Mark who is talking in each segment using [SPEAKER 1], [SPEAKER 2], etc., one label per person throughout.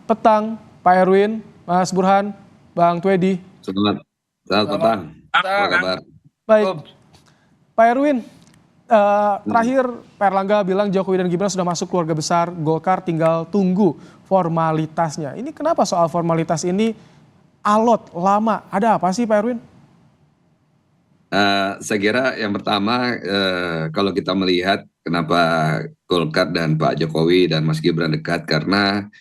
[SPEAKER 1] petang, Pak Erwin, Mas Burhan, Bang Twedi.
[SPEAKER 2] Selamat petang. Apa kabar?
[SPEAKER 1] Baik, Pak Erwin, terakhir Pak Erlangga bilang Jokowi dan Gibran sudah masuk keluarga besar Golkar, tinggal tunggu formalitasnya. Ini kenapa soal formalitas ini alot, lama? Ada apa sih Pak Erwin?
[SPEAKER 2] Saya kira yang pertama kalau kita melihat kenapa Golkar dan Pak Jokowi dan Mas Gibran dekat, karena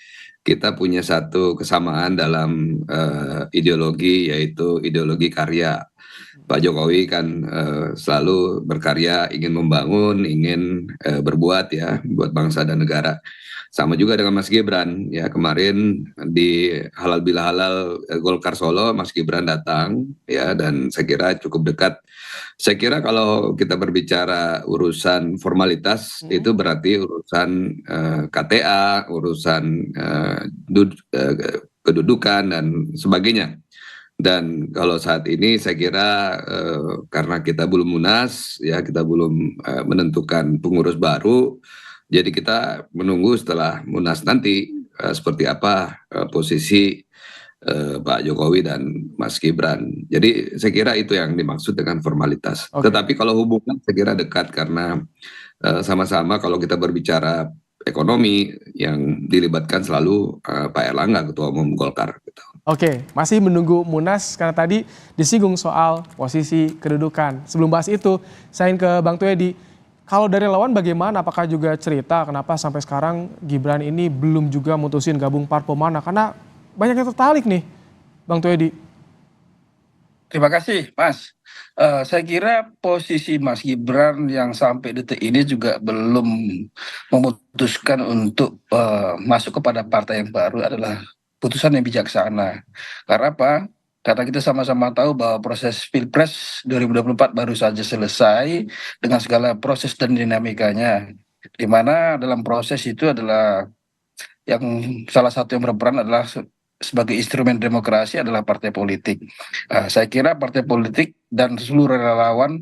[SPEAKER 2] kita punya satu kesamaan dalam ideologi, yaitu ideologi karya. Pak Jokowi kan selalu berkarya, ingin membangun, ingin berbuat ya buat bangsa dan negara. Sama juga dengan Mas Gibran ya, kemarin di Halal Bihalal Golkar Solo Mas Gibran datang ya, dan saya kira cukup dekat. Saya kira kalau kita berbicara urusan formalitas itu berarti urusan KTA, urusan kedudukan dan sebagainya. Dan kalau saat ini saya kira karena kita belum munas ya, kita belum menentukan pengurus baru, jadi kita menunggu setelah munas nanti seperti apa posisi Pak Jokowi dan Mas Gibran. Jadi saya kira itu yang dimaksud dengan formalitas. Tetapi kalau hubungan saya kira dekat, karena sama-sama kalau kita berbicara ekonomi yang dilibatkan selalu Pak Erlangga, Ketua Umum Golkar. Gitu.
[SPEAKER 1] Oke, masih menunggu munas karena tadi disinggung soal posisi kedudukan. Sebelum bahas itu, saya ingin ke Bang Twedi. Kalau dari lawan bagaimana? Apakah juga cerita kenapa sampai sekarang Gibran ini belum juga mutusin gabung parpol mana? Karena banyak yang tertarik nih, Bang Twedi.
[SPEAKER 3] Terima kasih, Mas. Saya kira posisi Mas Gibran yang sampai detik ini juga belum memutuskan untuk masuk kepada partai yang baru adalah putusan yang bijaksana. Karena apa? Karena kita sama-sama tahu bahwa proses Pilpres 2024 baru saja selesai dengan segala proses dan dinamikanya. Di mana dalam proses itu adalah yang salah satu yang berperan adalah sebagai instrumen demokrasi adalah partai politik. Saya kira partai politik dan seluruh relawan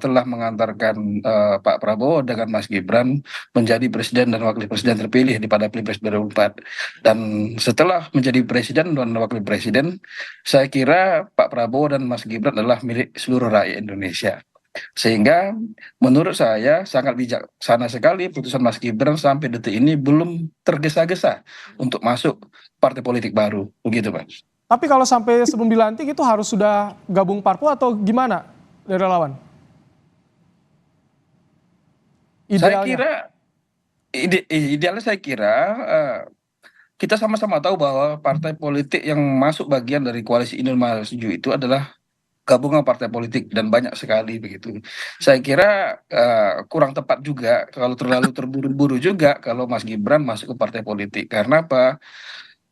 [SPEAKER 3] telah mengantarkan Pak Prabowo dengan Mas Gibran menjadi presiden dan wakil presiden terpilih di pada Pilpres 2024. Dan setelah menjadi presiden dan wakil presiden, saya kira Pak Prabowo dan Mas Gibran adalah milik seluruh rakyat Indonesia. Sehingga menurut saya sangat bijaksana sekali putusan Mas Gibran sampai detik ini belum tergesa-gesa untuk masuk partai politik baru, begitu Mas.
[SPEAKER 1] Tapi kalau sampai sebelum dilantik itu harus sudah gabung parpol atau gimana dari relawan?
[SPEAKER 3] Saya kira idealnya saya kira kita sama-sama tahu bahwa partai politik yang masuk bagian dari koalisi Indonesia Maju itu adalah gabungan partai politik dan banyak sekali begitu. Saya kira kurang tepat juga kalau terlalu terburu-buru juga kalau Mas Gibran masuk ke partai politik. Karena apa?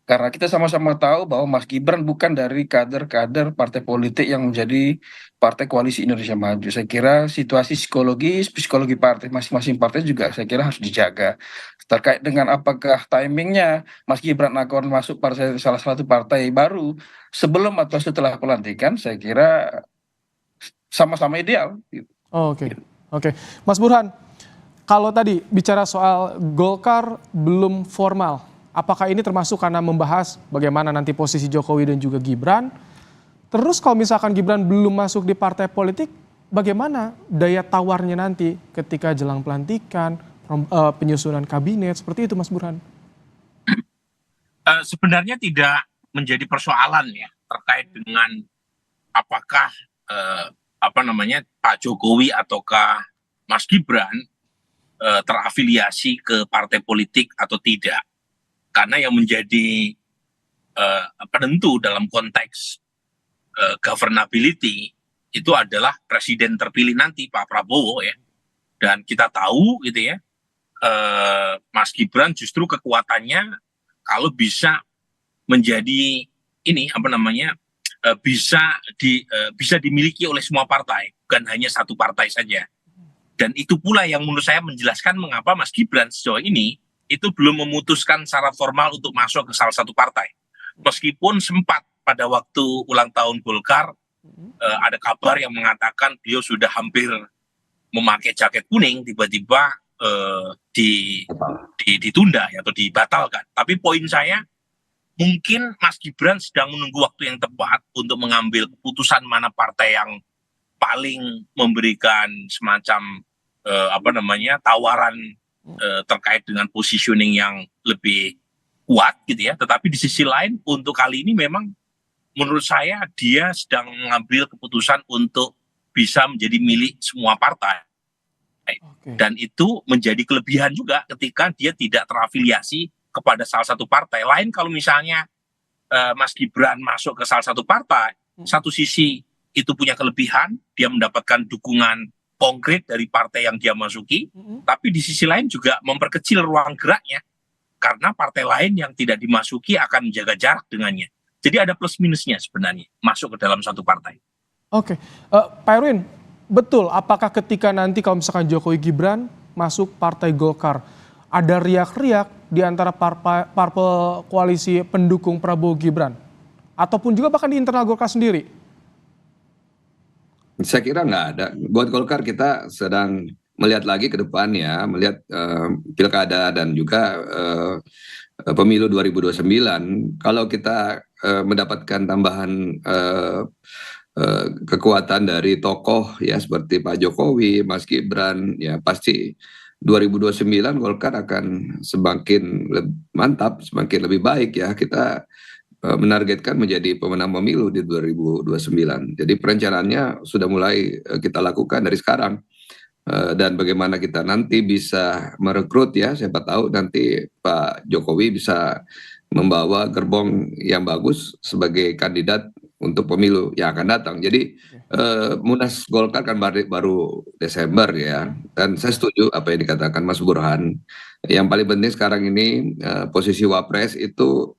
[SPEAKER 3] Karena kita sama-sama tahu bahwa Mas Gibran bukan dari kader-kader partai politik yang menjadi partai koalisi Indonesia Maju. Saya kira situasi psikologi partai masing-masing partai juga saya kira harus dijaga. Terkait dengan apakah timingnya Mas Gibran akan masuk salah satu partai baru sebelum atau setelah pelantikan, saya kira sama-sama ideal.
[SPEAKER 1] Oke. Mas Burhan, kalau tadi bicara soal Golkar belum formal, apakah ini termasuk karena membahas bagaimana nanti posisi Jokowi dan juga Gibran? Terus kalau misalkan Gibran belum masuk di partai politik, bagaimana daya tawarnya nanti ketika jelang pelantikan, penyusunan kabinet, seperti itu Mas Burhan?
[SPEAKER 4] Sebenarnya tidak menjadi persoalan ya terkait dengan apakah Pak Jokowi ataukah Mas Gibran terafiliasi ke partai politik atau tidak. Karena yang menjadi penentu dalam konteks governability itu adalah presiden terpilih nanti Pak Prabowo ya. Dan kita tahu gitu ya, Mas Gibran justru kekuatannya kalau bisa menjadi bisa dimiliki oleh semua partai, bukan hanya satu partai saja. Dan itu pula yang menurut saya menjelaskan mengapa Mas Gibran sejauh ini itu belum memutuskan secara formal untuk masuk ke salah satu partai. Meskipun sempat pada waktu ulang tahun Golkar ada kabar yang mengatakan beliau sudah hampir memakai jaket kuning, tiba-tiba ditunda atau dibatalkan. Tapi poin saya mungkin Mas Gibran sedang menunggu waktu yang tepat untuk mengambil keputusan mana partai yang paling memberikan semacam tawaran terkait dengan positioning yang lebih kuat gitu ya. Tetapi di sisi lain untuk kali ini memang menurut saya dia sedang mengambil keputusan untuk bisa menjadi milik semua partai.
[SPEAKER 1] Oke.
[SPEAKER 4] Dan itu menjadi kelebihan juga ketika dia tidak terafiliasi kepada salah satu partai. Lain kalau misalnya Mas Gibran masuk ke salah satu partai, satu sisi itu punya kelebihan, dia mendapatkan dukungan konkret dari partai yang dia masuki, tapi di sisi lain juga memperkecil ruang geraknya, karena partai lain yang tidak dimasuki akan menjaga jarak dengannya. Jadi ada plus minusnya sebenarnya masuk ke dalam satu partai.
[SPEAKER 1] Oke, Pak Erwin, betul apakah ketika nanti kalau misalkan Jokowi Gibran masuk Partai Golkar, ada riak-riak di antara parpol koalisi pendukung Prabowo Gibran? Ataupun juga bahkan di internal Golkar sendiri?
[SPEAKER 2] Saya kira nggak ada. Buat Golkar kita sedang melihat lagi ke depan ya, melihat pilkada dan juga pemilu 2029. Kalau kita mendapatkan tambahan kekuatan dari tokoh ya seperti Pak Jokowi, Mas Gibran, ya pasti 2029 Golkar akan semakin mantap, semakin lebih baik ya. Kita menargetkan menjadi pemenang pemilu di 2029. Jadi perencanaannya sudah mulai kita lakukan dari sekarang. Dan bagaimana kita nanti bisa merekrut ya, siapa tahu nanti Pak Jokowi bisa membawa gerbong yang bagus sebagai kandidat untuk pemilu yang akan datang. Jadi Munas Golkar kan baru Desember ya, dan saya setuju apa yang dikatakan Mas Burhan. Yang paling penting sekarang ini posisi Wapres itu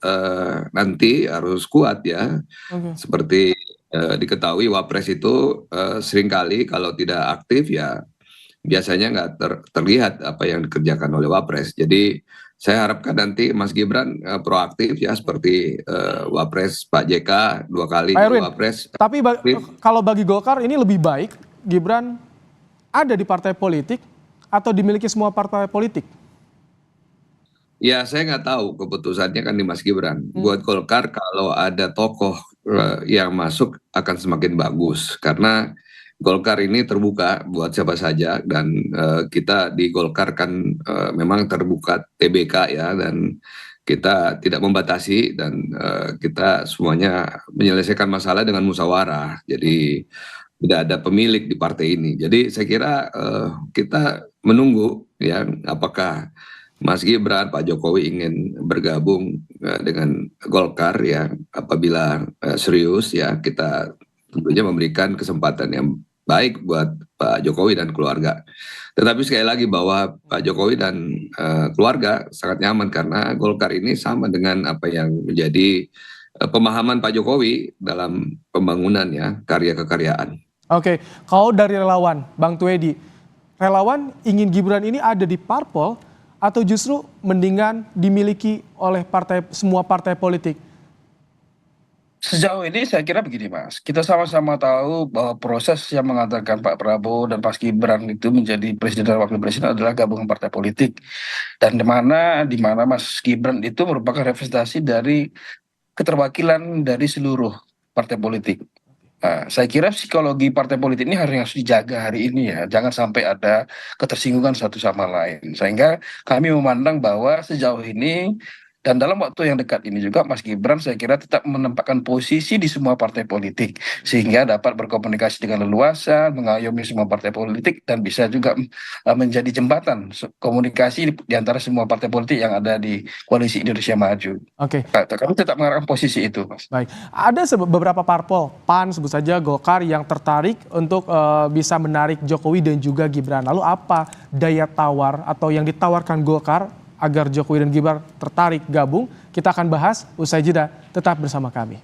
[SPEAKER 2] nanti harus kuat ya. Seperti diketahui Wapres itu seringkali kalau tidak aktif ya biasanya nggak terlihat apa yang dikerjakan oleh Wapres. Jadi saya harapkan nanti Mas Gibran proaktif ya seperti Wapres Pak JK 2 kali
[SPEAKER 1] Pak Erwin,
[SPEAKER 2] Wapres.
[SPEAKER 1] tapi kalau bagi Golkar ini lebih baik Gibran ada di partai politik atau dimiliki semua partai politik?
[SPEAKER 2] Ya saya nggak tahu keputusannya kan di Mas Gibran. Buat Golkar kalau ada tokoh yang masuk akan semakin bagus karena Golkar ini terbuka buat siapa saja dan kita di Golkar kan memang terbuka TBK ya dan kita tidak membatasi dan kita semuanya menyelesaikan masalah dengan musyawarah. Jadi tidak ada pemilik di partai ini. Jadi saya kira kita menunggu ya apakah Mas Gibran, Pak Jokowi ingin bergabung dengan Golkar ya apabila serius ya kita tentunya memberikan kesempatan yang baik buat Pak Jokowi dan keluarga. Tetapi sekali lagi bahwa Pak Jokowi dan keluarga sangat nyaman karena Golkar ini sama dengan apa yang menjadi pemahaman Pak Jokowi dalam pembangunan ya karya kekaryaan.
[SPEAKER 1] Oke, kalau dari relawan, Bang Tuedi, relawan ingin Gibran ini ada di parpol atau justru mendingan dimiliki oleh semua partai politik?
[SPEAKER 3] Sejauh ini saya kira begini Mas, kita sama-sama tahu bahwa proses yang mengantarkan Pak Prabowo dan Mas Gibran itu menjadi presiden dan wakil presiden adalah gabungan partai politik. Dan di mana Mas Gibran itu merupakan representasi dari keterwakilan dari seluruh partai politik. Nah, saya kira psikologi partai politik ini harus dijaga hari ini ya, jangan sampai ada ketersinggungan satu sama lain. Sehingga kami memandang bahwa sejauh ini dan dalam waktu yang dekat ini juga Mas Gibran saya kira tetap menempatkan posisi di semua partai politik sehingga dapat berkomunikasi dengan leluasa, mengayomi semua partai politik dan bisa juga menjadi jembatan komunikasi di antara semua partai politik yang ada di Koalisi Indonesia Maju.
[SPEAKER 1] Oke.
[SPEAKER 3] Kami tetap mengarahkan posisi itu, Mas.
[SPEAKER 1] Baik, ada beberapa parpol, PAN sebut saja, Golkar yang tertarik untuk bisa menarik Jokowi dan juga Gibran. Lalu apa daya tawar atau yang ditawarkan Golkar agar Jokowi dan Gibran tertarik gabung? Kita akan bahas usai jeda, tetap bersama kami.